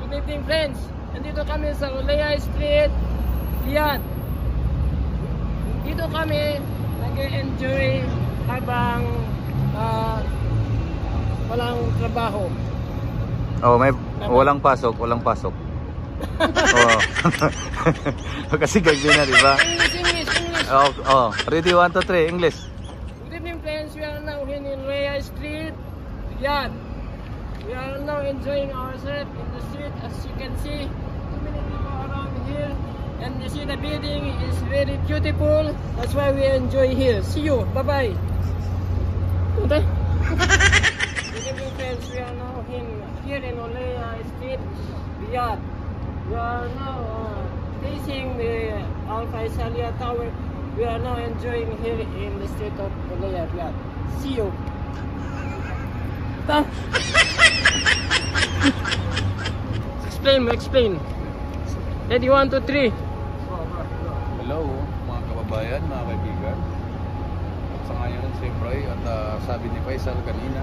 Good evening friends. Nandito kami sa Olea Street, Riyadh. Dito kami nag-enjoy habang walang trabaho. Oh, walang pasok. Oh. Kasi gagawin na, di ba? English. Oh, ready, 1, 2, 3, English. Good evening friends. We are now here in Olea Street, Riyadh. We are now enjoying ourselves in the street. As you can see, too many people around here, and you see the building is very beautiful. That's why we enjoy here. See you. Bye bye. Okay. Good evening friends. We are now here in Olea Street, Riyadh. We are now facing the Al Faisalia Tower. We are now enjoying here in the street of Olea, Riyadh. See you. Explain. Ready, 1, 2, 3. Hello mga kababayan, mga kaibigan. At sa ngayon, siyempre, at sabi ni Faisal kanina,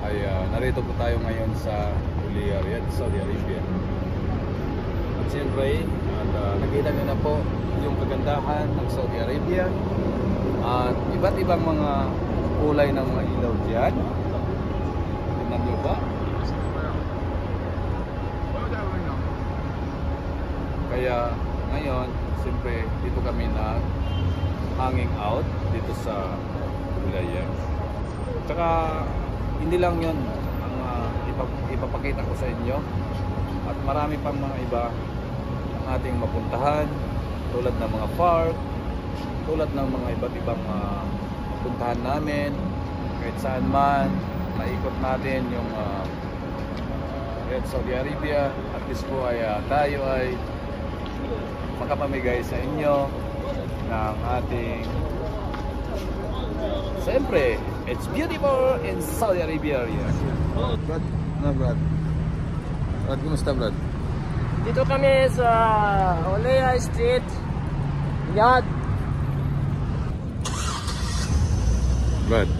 ay narito po tayo ngayon sa Olea, Riyadh, Saudi Arabia. At siyempre, nakita nyo na po yung kagandahan ng Saudi Arabia at iba't ibang mga kulay ng mga ilaw dyan. Tingnan nyo ba? Kaya ngayon, siyempre, dito kami na hanging out dito sa Olea. Tsaka hindi lang yun ang ipapakita ko sa inyo, at marami pang mga iba ang ating mapuntahan, tulad ng mga park, tulad ng mga iba't ibang puntahan namin kahit saan man. Naikot natin yung Saudi Arabia. At least po ay tayo ay makapamigay sa inyo ng ating, siyempre, it's beautiful in Saudi Arabia. Brad, kumusta Brad? Dito kami sa Olea Street, Riyadh. Brad,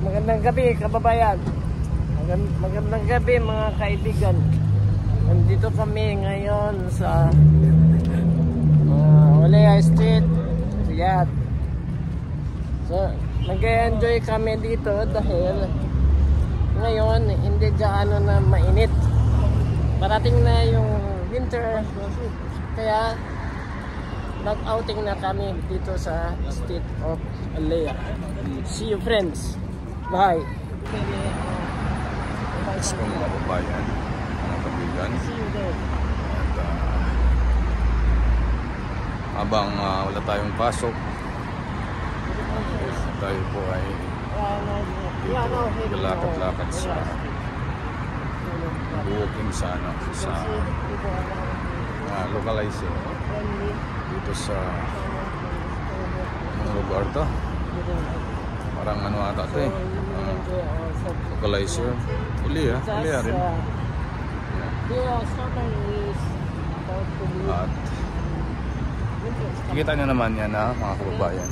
Magandang gabi kababayan. Magandang gabi mga kaibigan. Nandito kami ngayon sa Olea Street, Riyadh. So, nag-enjoy kami dito dahil ngayon hindi gaano na mainit. Parating na yung winter, kaya nag-outing na kami dito sa Street of Olea. See you friends. Bye. guys kong mga babayan, mga kaibigan. At habang wala tayong pasok, tayo po ay lalakad-lakad sa walking sa localizing dito sa lugar to. Parang ano ata ito eh, localizer. Olea rin. At kikita nyo naman yan mga kababayan.